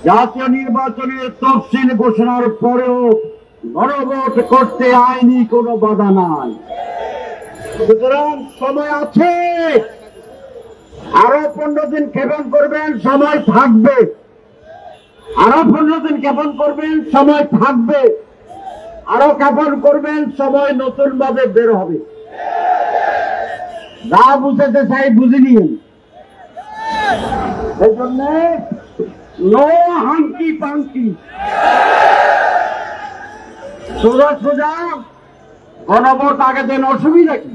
জাতীয় নির্বাচনের তফসিল ঘোষণার পরেও গণভোট করতে আইনি কোনো বাধা নাই। সুতরাং সময় আছে, আরো 15 দিন ক্ষেপণ করবেন, সময় থাকবে। আরো 15 দিন ক্ষেপণ করবেন, সময় থাকবে। আরো ক্ষেপণ করবেন, সময় নতুন ভাবে বের হবে। যা বুঝেছে তাই বুঝে নিন। এই জন্য নো হাঙ্কি পাঙ্কি, সোজা সোজা গণভোট আগে দেন, অসুবিধা কি?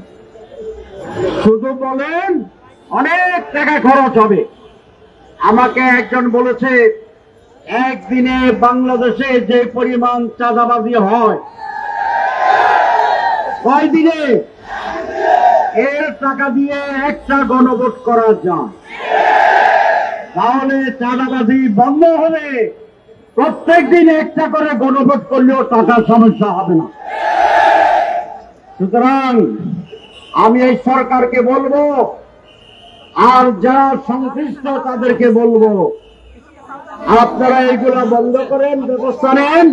শুধু বলেন অনেক টাকা খরচ হবে। আমাকে একজন বলেছে একদিনে বাংলাদেশে যে পরিমাণ চাঁদাবাজি হয়, কয়দিনে এর টাকা দিয়ে একটা গণভোট করা যায়। তাহলে চাঁদাবাজি বন্ধ হবে। প্রত্যেক দিন একটা করে গণভোট করলেও টাকার সমস্যা হবে না। সুতরাং আমি এই সরকারকে বলবো, আর যারা সংশ্লিষ্ট তাদেরকে বলবো, আপনারা এইগুলো বন্ধ করেন, ব্যবস্থা নেন।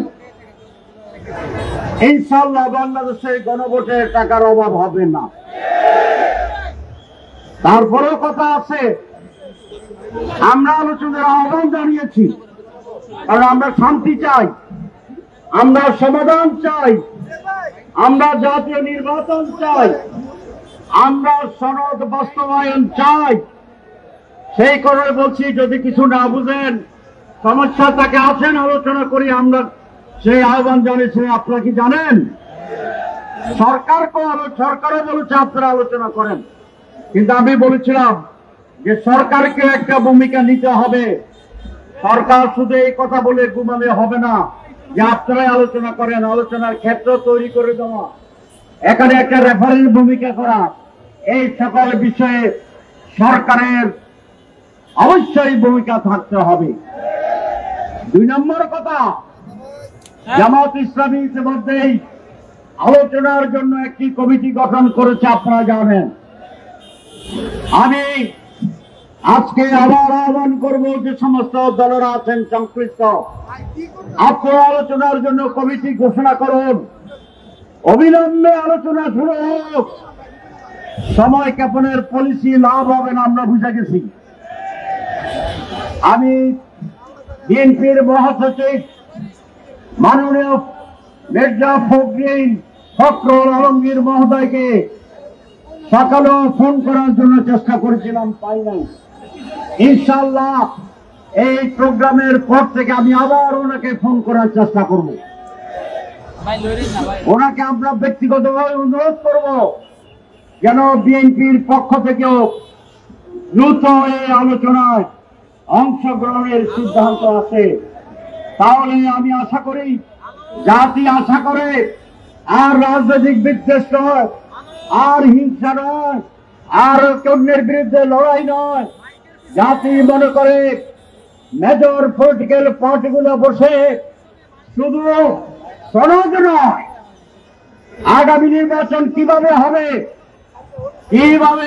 ইনশাআল্লাহ বাংলাদেশে গণভোটের টাকার অভাব হবে না। তারপরেও কথা আছে, আমরা আলোচনার আহ্বান জানিয়েছি, কারণ আমরা শান্তি চাই, আমরা সমাধান চাই, আমরা জাতীয় নির্বাচন চাই, আমরা সনদ বাস্তবায়ন চাই। সেই করে বলছি, যদি কিছু না বুঝেন, সমস্যা তাকে আসেন, আলোচনা করি। আমরা সেই আহ্বান জানিয়েছি। আপনারা কি জানেন সরকারও বলেছে আপনারা আলোচনা করেন, কিন্তু আমি বলেছিলাম যে সরকারকে একটা ভূমিকা নিতে হবে। সরকার শুধু এই কথা বলে ঘুমালে হবে না যে আপনারাই আলোচনা করেন। আলোচনার ক্ষেত্র তৈরি করে দেওয়া, এখানে একটা রেফারেন্স ভূমিকা করা, এই সকল বিষয়ে সরকারের অবশ্যই ভূমিকা থাকতে হবে। 2 নম্বর কথা, জামাত ইসলামী ইতিমধ্যেই আলোচনার জন্য একটি কমিটি গঠন করেছে, আপনারা জানেন। আমি আজকে আবার আহ্বান করব যে সমস্ত দলেরা আছেন সংশ্লিষ্ট, আপনারা আলোচনার জন্য কমিটি ঘোষণা করুন। অবিলম্বে আলোচনা শুরু হোক। সময় ক্ষেপণের পলিসি লাভ হবে না, আমরা বুঝে গেছি। আমি বিএনপির মহাসচিব মাননীয় মির্জা ফখরুল আলমগীর মহোদয়কে সকালেও ফোন করার জন্য চেষ্টা করেছিলাম, পাই নাই। ইনশাআল্লাহ এই প্রোগ্রামের পর থেকে আমি আবার ওনাকে ফোন করার চেষ্টা করব। ওনাকে আমরা ব্যক্তিগতভাবে অনুরোধ করব যেন বিএনপির পক্ষ থেকেও দ্রুত এই আলোচনায় অংশগ্রহণের সিদ্ধান্ত আছে। তাহলে আমি আশা করি, জাতি আশা করে, আর রাজনৈতিক বিদ্বেষ নয়, আর হিংসা নয়, আর অন্যের বিরুদ্ধে লড়াই নয়। জাতি মনে করে মেজর পলিটিক্যাল পার্টিগুলো বসে শুধু সনদ নয়, আগামী নির্বাচন কিভাবে হবে, কিভাবে